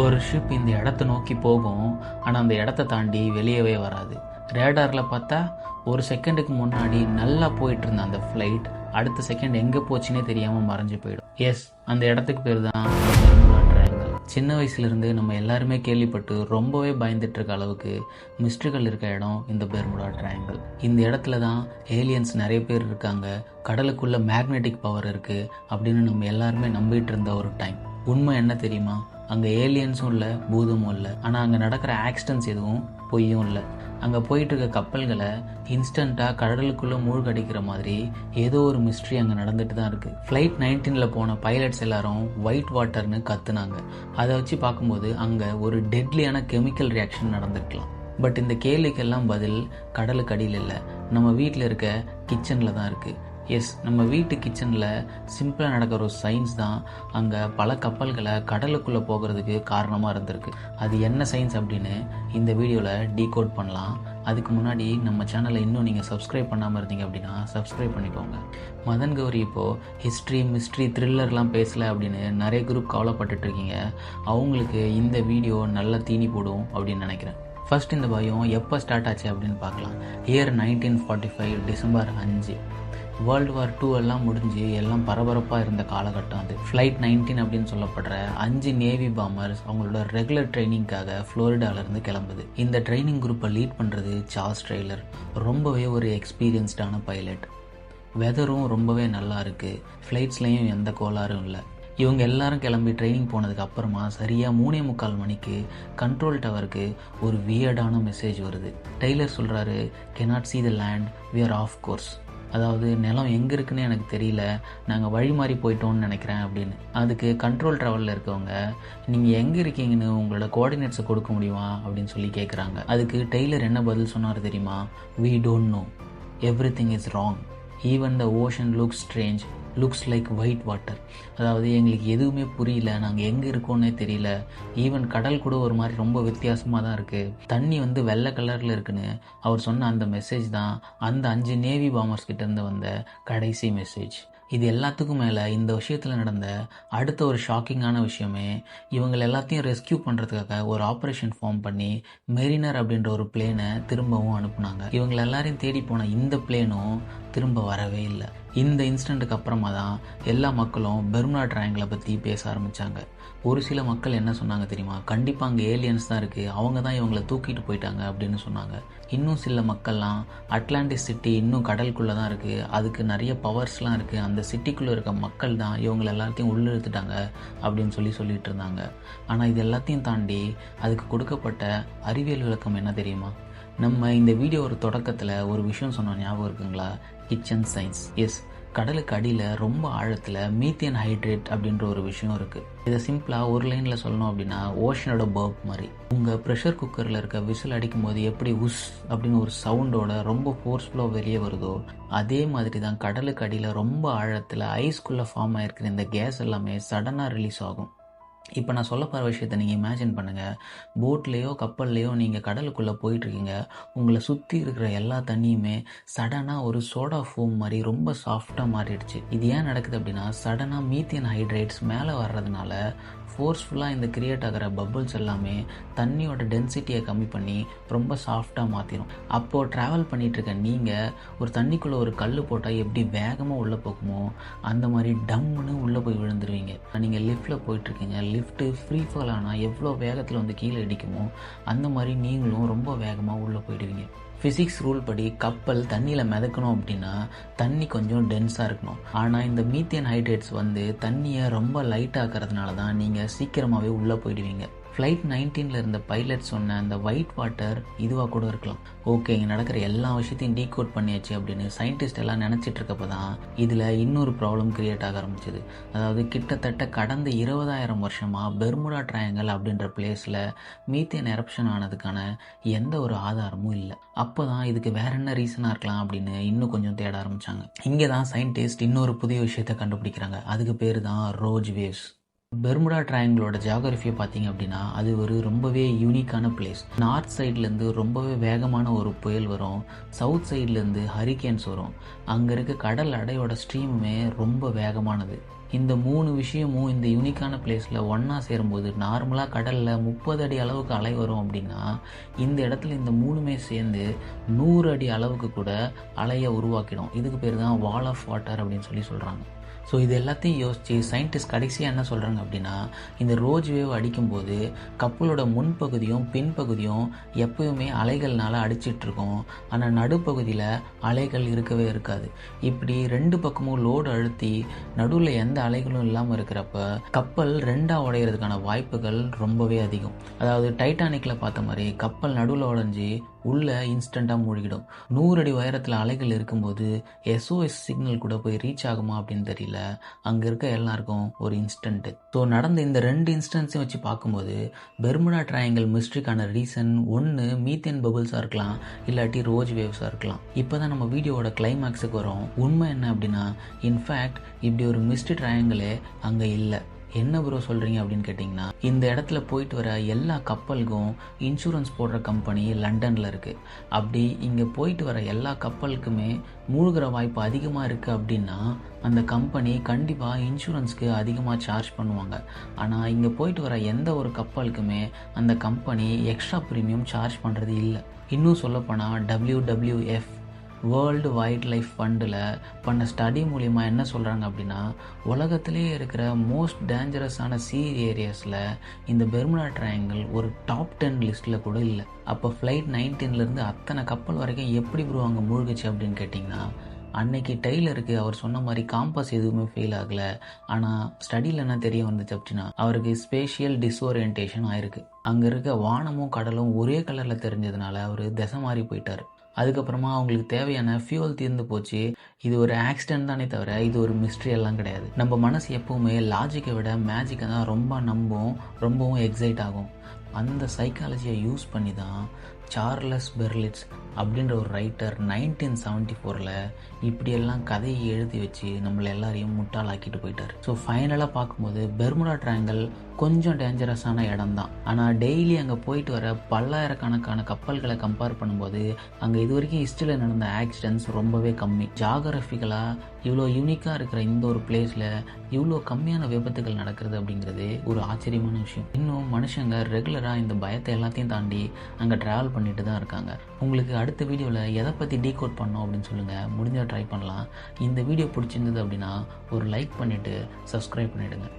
ஒரு ஷிப் இந்த இடத்த நோக்கி போகும், ஆனால் அந்த இடத்த தாண்டி வெளியவே வராது. ரேடாரில் பார்த்தா ஒரு செகண்டுக்கு முன்னாடி நல்லா போயிட்டு இருந்த அந்த ஃப்ளைட் அடுத்த செகண்ட் எங்கே போச்சுன்னே தெரியாமல் மறைஞ்சு போயிடும். எஸ், அந்த இடத்துக்கு பேர் தான் பெர்முடா ட்ரையாங்கிள். சின்ன வயசுலேருந்து நம்ம எல்லாருமே கேள்விப்பட்டு ரொம்பவே பயந்துட்டு இருக்க அளவுக்கு மிஸ்ட்ரிகள் இருக்க இடம் இந்த பெர்முடா ட்ரையாங்கிள். இந்த இடத்துல தான் ஏலியன்ஸ் நிறைய பேர் இருக்காங்க, கடலுக்குள்ள மேக்னெட்டிக் பவர் இருக்குது அப்படின்னு நம்ம எல்லாருமே நம்பிட்டு இருந்த ஒரு டைம். உண்மை என்ன தெரியுமா? அங்கே ஏலியன்ஸும் இல்லை, பூதமும் இல்லை. ஆனால் அங்கே நடக்கிற ஆக்சிடென்ட்ஸ் எதுவும் பொய்யும் இல்லை. அங்கே போயிட்டு இருக்க கப்பல்களை இன்ஸ்டண்ட்டாக கடலுக்குள்ளே மூழ்கடிக்கிற மாதிரி ஏதோ ஒரு மிஸ்ட்ரி அங்கே நடந்துட்டு தான் இருக்குது. ஃப்ளைட் 19 போன பைலட்ஸ் எல்லாரும் ஒயிட் வாட்டர்னு கத்துனாங்க. அதை வச்சு பார்க்கும்போது அங்கே ஒரு டெட்லியான கெமிக்கல் ரியாக்ஷன் நடந்திருக்கலாம். பட் இந்த கேள்விக்கெல்லாம் பதில் கடலுக்கு அடியில் இல்லை, நம்ம வீட்டில் இருக்க கிச்சனில் தான் இருக்குது. எஸ், நம்ம வீட்டு கிச்சனில் சிம்பிளாக நடக்கிற ஒரு சயின்ஸ் தான் அங்கே பல கப்பல்களை கடலுக்குள்ளே போகிறதுக்கு காரணமாக இருந்திருக்கு. அது என்ன சயின்ஸ் அப்படின்னு இந்த வீடியோவில் டீகோட் பண்ணலாம். அதுக்கு முன்னாடி நம்ம சேனலை இன்னும் நீங்கள் சப்ஸ்கிரைப் பண்ணாமல் இருந்தீங்க அப்படின்னா சப்ஸ்கிரைப் பண்ணிக்கோங்க. மதன் கௌரி இப்போது ஹிஸ்ட்ரி, மிஸ்ட்ரி, த்ரில்லர்லாம் பேசலை அப்படின்னு நிறைய குரூப் கவலைப்பட்டுட்டு இருக்கீங்க. அவங்களுக்கு இந்த வீடியோ நல்ல தீனி போடும் அப்படின்னு நினைக்கிறேன். ஃபர்ஸ்ட் இந்த பயம் எப்போ ஸ்டார்ட் ஆச்சு அப்படின்னு பார்க்கலாம். Year 1945 December 5. வேர்ல்டு வார் 2 எல்லாம் முடிஞ்சு எல்லாம் பரபரப்பாக இருந்த காலகட்டம் அது. ஃப்ளைட் 19 அப்படின்னு சொல்லப்படுற 5 நேவி பாம்பர்ஸ் அவங்களோட ரெகுலர் ட்ரைனிங்காக ஃப்ளோரிடாவிலேருந்து கிளம்புது. இந்த ட்ரைனிங் குரூப்பை லீட் பண்ணுறது சார்ல்ஸ் ட்ரெய்லர். ரொம்பவே ஒரு எக்ஸ்பீரியன்ஸ்டான பைலட். வெதரும் ரொம்பவே நல்லா இருக்குது, ஃப்ளைட்ஸ்லேயும் எந்த கோளாறும் இல்லை. இவங்க எல்லாரும் கிளம்பி ட்ரைனிங் போனதுக்கு அப்புறமா சரியாக 3:45 மணிக்கு கண்ட்ரோல் டவருக்கு ஒரு வியர்டான மெசேஜ் வருது. டெய்லர் சொல்கிறாரு, cannot see the land, we are off course. அதாவது நிலம் எங்கே இருக்குன்னு எனக்கு தெரியல, நாங்கள் வழி மாறி போயிட்டோம்னு நினைக்கிறேன் அப்படின்னு. அதுக்கு கண்ட்ரோல் ட்ராவலில் இருக்கவங்க, நீங்கள் எங்கே இருக்கீங்கன்னு உங்களோட கோஆர்டினேட்ஸை கொடுக்க முடியுமா அப்படின்னு சொல்லி கேட்குறாங்க. அதுக்கு டெய்லர் என்ன பதில் சொன்னார் தெரியுமா? we don't know, everything is wrong, even the ocean looks strange, looks like white water. அதாவது எங்களுக்கு எதுவுமே புரியல, நாங்கள் எங்கே இருக்கோன்னே தெரியல, ஈவன் கடல் கூட ஒரு மாதிரி ரொம்ப வித்தியாசமாக தான் இருக்குது, தண்ணி வெள்ளை கலரில் இருக்குன்னு அவர் சொன்ன அந்த மெசேஜ் தான் அந்த 5 நேவி பாம்பர்ஸ் கிட்டேருந்து வந்த கடைசி மெசேஜ். இது எல்லாத்துக்கும் மேலே இந்த விஷயத்தில் நடந்த அடுத்த ஒரு ஷாக்கிங்கான விஷயமே, இவங்க எல்லாத்தையும் ரெஸ்கியூ பண்ணுறதுக்காக ஒரு ஆப்ரேஷன் ஃபார்ம் பண்ணி மெரினர் அப்படின்ற ஒரு பிளேனை திரும்பவும் அனுப்புனாங்க. இவங்க எல்லாரையும் தேடி போன இந்த பிளேனும் திரும்ப வரவே இல்லை. இந்த இன்சிடெண்ட்டுக்கு அப்புறமா தான் எல்லா மக்களும் பெர்முடா ட்ரையாங்கிளை பற்றி பேச ஆரம்பித்தாங்க. ஒரு சில மக்கள் என்ன சொன்னாங்க தெரியுமா? கண்டிப்பாக அங்கே ஏலியன்ஸ் தான் இருக்குது, அவங்க தான் இவங்களை தூக்கிட்டு போயிட்டாங்க அப்படின்னு சொன்னாங்க. இன்னும் சில மக்கள்லாம் அட்லாண்டிஸ் சிட்டி இன்னும் கடலுக்குள்ளே தான் இருக்குது, அதுக்கு நிறைய பவர்ஸ்லாம் இருக்குது, அந்த சிட்டிக்குள்ளே இருக்க மக்கள் தான் இவங்களை எல்லாத்தையும் உள்ளிழுத்துட்டாங்க அப்படின்னு சொல்லிட்டு இருந்தாங்க. ஆனால் இது எல்லாத்தையும் தாண்டி அதுக்கு கொடுக்கப்பட்ட அறிவியல் விளக்கம் என்ன தெரியுமா? நம்ம இந்த வீடியோ ஒரு தொடக்கத்தில் ஒரு விஷயம் சொன்னோம், ஞாபகம் இருக்குங்களா? Kitchen science. எஸ், கடலுக்கு அடியில் ரொம்ப ஆழத்தில் மீத்தேன் ஹைட்ரேட் அப்படின்ற ஒரு விஷயம் இருக்குது. இதை சிம்பிளாக ஒரு லைனில் சொல்லணும் அப்படின்னா ஓஷனோட பர்ப் மாதிரி. உங்கள் ப்ரெஷர் குக்கரில் இருக்க விசில் அடிக்கும் போது எப்படி உஸ் அப்படின்னு ஒரு சவுண்டோட ரொம்ப ஃபோர்ஸ்ஃபுல்லாக வெளியே வருதோ, அதே மாதிரி தான் கடலுக்கு அடியில் ரொம்ப ஆழத்தில் ஐஸ்குள்ளே ஃபார்ம் ஆகிருக்கிற இந்த கேஸ் எல்லாமே சடனாக ரிலீஸ் ஆகும். இப்போ நான் சொல்ல போகிற விஷயத்தை நீங்கள் இமேஜின் பண்ணுங்கள். போட்லேயோ கப்பல்லையோ நீங்கள் கடலுக்குள்ளே போயிட்டுருக்கீங்க, உங்களை சுற்றி இருக்கிற எல்லா தண்ணியுமே சடனாக ஒரு சோடா ஃபோம் மாதிரி ரொம்ப சாஃப்டாக மாறிடுச்சு. இது ஏன் நடக்குது அப்படின்னா, சடனாக மீத்தேன் ஹைட்ரேட்ஸ் மேலே வர்றதுனால ஃபோர்ஸ்ஃபுல்லாக இந்த கிரியேட் ஆகிற பபுள்ஸ் எல்லாமே தண்ணியோட டென்சிட்டியை கம்மி பண்ணி ரொம்ப சாஃப்டாக மாற்றிடும். அப்போது ட்ராவல் பண்ணிகிட்ருக்க நீங்கள் ஒரு தண்ணிக்குள்ளே ஒரு கல் போட்டால் எப்படி வேகமாக உள்ளே போகுமோ அந்த மாதிரி டம்முன்னு உள்ளே போய் விழுந்துருவீங்க. நீங்கள் லிஃப்ட்டில் போயிட்டுருக்கீங்க, லிஃப்ட்டு ஃப்ரீ ஃபால் ஆனால் எவ்வளோ வேகத்தில் கீழே அடிக்குமோ அந்த மாதிரி நீங்களும் ரொம்ப வேகமாக உள்ளே போயிடுவீங்க. ஃபிசிக்ஸ் ரூல் படி கப்பல் தண்ணியில் மிதக்கணும் அப்படின்னா தண்ணி கொஞ்சம் டென்ஸாக இருக்கணும். ஆனால் இந்த மீத்தேன் ஹைட்ரேட்ஸ் தண்ணியை ரொம்ப லைட் ஆக்கிறதுனால தான் நீங்கள் சீக்கிரமாகவே உள்ளே போயிடுவீங்க. ஃப்ளைட் 19 இருந்த பைலட் சொன்ன அந்த ஒயிட் வாட்டர் இதுவாக கூட இருக்கலாம். ஓகே, இங்கே நடக்கிற எல்லா விஷயத்தையும் டீகோட் பண்ணியாச்சு அப்படின்னு சயின்டிஸ்ட் எல்லாம் நினச்சிட்டு இருக்கப்போ தான் இதில் இன்னொரு ப்ராப்ளம் கிரியேட் ஆக ஆரம்பிச்சிது. அதாவது கிட்டத்தட்ட கடந்த 20,000 வருஷமாக பெர்முடா ட்ரையாங்கிள் அப்படின்ற பிளேஸில் மீத்தேன் எரப்ஷன் ஆனதுக்கான எந்த ஒரு ஆதாரமும் இல்லை. அப்போ தான் இதுக்கு வேற என்ன ரீசனாக இருக்கலாம் அப்படின்னு இன்னும் கொஞ்சம் தேட ஆரம்பித்தாங்க. இங்கே தான் சயின்டிஸ்ட் இன்னொரு புதிய விஷயத்தை கண்டுபிடிக்கிறாங்க. அதுக்கு பேர் தான் ரோஜ் வேவ்ஸ். பெர்முடா ட்ரையாங்கிளோட ஜியாகிரஃபியை பார்த்தீங்க அப்படின்னா அது ஒரு ரொம்பவே யூனிக்கான பிளேஸ். நார்த் சைட்லேருந்து ரொம்பவே வேகமான ஒரு புயல் வரும், சவுத் சைட்லேருந்து ஹரிகேன்ஸ் வரும், அங்கே இருக்க கடல் அடையோட ஸ்ட்ரீமுமே ரொம்ப வேகமானது. இந்த 3 விஷயமும் இந்த யூனிக்கான பிளேஸில் ஒன்றா சேரும்போது நார்மலாக கடலில் 30 அடி அளவுக்கு அலை வரும் அப்படின்னா இந்த இடத்துல இந்த 3மே சேர்ந்து 100 அடி அளவுக்கு கூட அலையை உருவாக்கிடும். இதுக்கு பேர் தான் வால் ஆஃப் வாட்டர் அப்படின்னு சொல்கிறாங்க. ஸோ இது எல்லாத்தையும் யோசித்து சயின்டிஸ்ட் கடைசியாக என்ன சொல்கிறாங்க அப்படின்னா, இந்த ரோஜ் வேவ் அடிக்கும்போது கப்பலோட முன்பகுதியும் பின்பகுதியும் எப்பயுமே அலைகள்னால அடிச்சிட்ருக்கும். ஆனால் நடுப்பகுதியில் அலைகள் இருக்கவே இருக்காது. இப்படி 2 பக்கமும் லோடு அழுத்தி நடுவில் எந்த அலைகளும் இல்லாமல் இருக்கிறப்ப கப்பல் 2ஆக உடையிறதுக்கான வாய்ப்புகள் ரொம்பவே அதிகம். அதாவது டைட்டானிக்கில் பார்த்த மாதிரி கப்பல் நடுவில் உடஞ்சி உள்ளே இன்ஸ்டண்ட்டாக மூழ்கிடும். 100 அடி உயரத்தில் அலைகள் இருக்கும்போது எஸ்ஓஎஸ் சிக்னல் கூட போய் ரீச் ஆகுமா அப்படின்னு தெரியல. அங்கே இருக்க எல்லாருக்கும் ஒரு இன்ஸ்டன்ட்டு. ஸோ நடந்த இந்த 2 இன்ஸ்டன்ஸையும் வச்சு பார்க்கும்போது பெர்முடா ட்ரையாங்கிள் மிஸ்ட்ரிக்கான ரீசன் ஒன்று மீத்தேன் பபிள்ஸாக இருக்கலாம், இல்லாட்டி ரோஜ் வேவ்ஸாக இருக்கலாம். இப்போ தான் நம்ம வீடியோவோட கிளைமேக்ஸுக்கு வரோம். உண்மை என்ன அப்படின்னா, இன்ஃபேக்ட் இப்படி ஒரு மிஸ்ட்ரி ட்ரையாங்கிளே அங்கே இல்லை. என்ன ப்ரோ சொல்கிறீங்க அப்படின்னு கேட்டிங்கன்னா, இந்த இடத்துல போயிட்டு வர எல்லா கப்பலுக்கும் இன்சூரன்ஸ் போடுற கம்பெனி லண்டனில் இருக்குது. அப்படி இங்கே போயிட்டு வர எல்லா கப்பலுக்குமே மூழ்கிற வாய்ப்பு அதிகமாக இருக்குது அப்படின்னா அந்த கம்பெனி கண்டிப்பாக இன்சூரன்ஸ்க்கு அதிகமாக சார்ஜ் பண்ணுவாங்க. ஆனால் இங்கே போயிட்டு வர எந்த ஒரு கப்பலுக்குமே அந்த கம்பெனி எக்ஸ்ட்ரா ப்ரீமியம் சார்ஜ் பண்ணுறது இல்லை. இன்னும் சொல்லப்போனால் WWF வேர்ல்டு வைல்ட் லைஃப் ஃபண்டில் பண்ண ஸ்டடி மூலிமா என்ன சொல்கிறாங்க அப்படின்னா, உலகத்திலே இருக்கிற மோஸ்ட் டேஞ்சரஸான சீ ஏரியாஸில் இந்த பெர்முடா ட்ரையாங்கிள் ஒரு டாப் 10 லிஸ்ட்டில் கூட இல்லை. அப்போ ஃப்ளைட் 19லேருந்து அத்தனை கப்பல் வரைக்கும் எப்படி ப்ரோ அங்கே மூழ்கிச்சு அப்படின்னு கேட்டிங்கன்னா, அன்னைக்கு டெய்லருக்கு அவர் சொன்ன மாதிரி காம்பஸ் எதுவுமே ஃபெயில் ஆகலை. ஆனால் ஸ்டடியில் என்ன தெரிய வந்துச்சு அப்படின்னா, அவருக்கு ஸ்பேஷியல் டிஸ்ஓரியன்டேஷன் ஆயிருக்கு. அங்கே இருக்க வானமும் கடலும் ஒரே கலரில் தெரிஞ்சதுனால அவர் திசை மாறி போயிட்டார். அதுக்கப்புறமா அவங்களுக்கு தேவையான ஃபியூவல் தீர்ந்து போச்சு. இது ஒரு ஆக்சிடென்ட் தானே தவிர இது ஒரு மிஸ்ட்ரி எல்லாம் கிடையாது. நம்ம மனசு எப்போவுமே லாஜிக்கை விட மேஜிக்கை தான் ரொம்ப நம்பும், ரொம்பவும் எக்ஸைட் ஆகும். அந்த சைக்காலஜியை யூஸ் பண்ணி தான் சார்லஸ் பெர்லிட்ஸ் அப்படின்ற ஒரு ரைட்டர் 1974 இப்படியெல்லாம் கதையை எழுதி வச்சு நம்மளை எல்லாரையும் முட்டாளாக்கிட்டு போயிட்டார். ஸோ ஃபைனலாக பார்க்கும்போது பெர்முடா ட்ரையாங்கிள் கொஞ்சம் டேஞ்சரஸான இடம் தான். ஆனால் டெய்லி அங்கே போயிட்டு வர பல்லாயிரக்கணக்கான கப்பல்களை கம்பேர் பண்ணும்போது அங்கே இது வரைக்கும் ஹிஸ்டரியில் நடந்த ஆக்சிடென்ட்ஸ் ரொம்பவே கம்மி. ஜாகிரபிக்கலாக இவ்வளோ யூனிக்காக இருக்கிற இந்த ஒரு பிளேஸில் இவ்வளோ கம்மியான விபத்துகள் நடக்கிறது அப்படிங்கிறது ஒரு ஆச்சரியமான விஷயம். இன்னும் மனுஷங்க ரெகுலராக இந்த பயத்தை எல்லாத்தையும் தாண்டி அங்கே ட்ராவல் பண்ணிட்டு தான் இருக்காங்க. உங்களுக்கு அடுத்த வீடியோவில் எதை பற்றி டீகோட் பண்ணோம் அப்படின்னு சொல்லுங்கள். முடிஞ்சால் ட்ரை பண்ணலாம். இந்த வீடியோ பிடிச்சிருந்தது அப்படின்னா ஒரு லைக் பண்ணிவிட்டு சப்ஸ்கிரைப் பண்ணிவிடுங்க.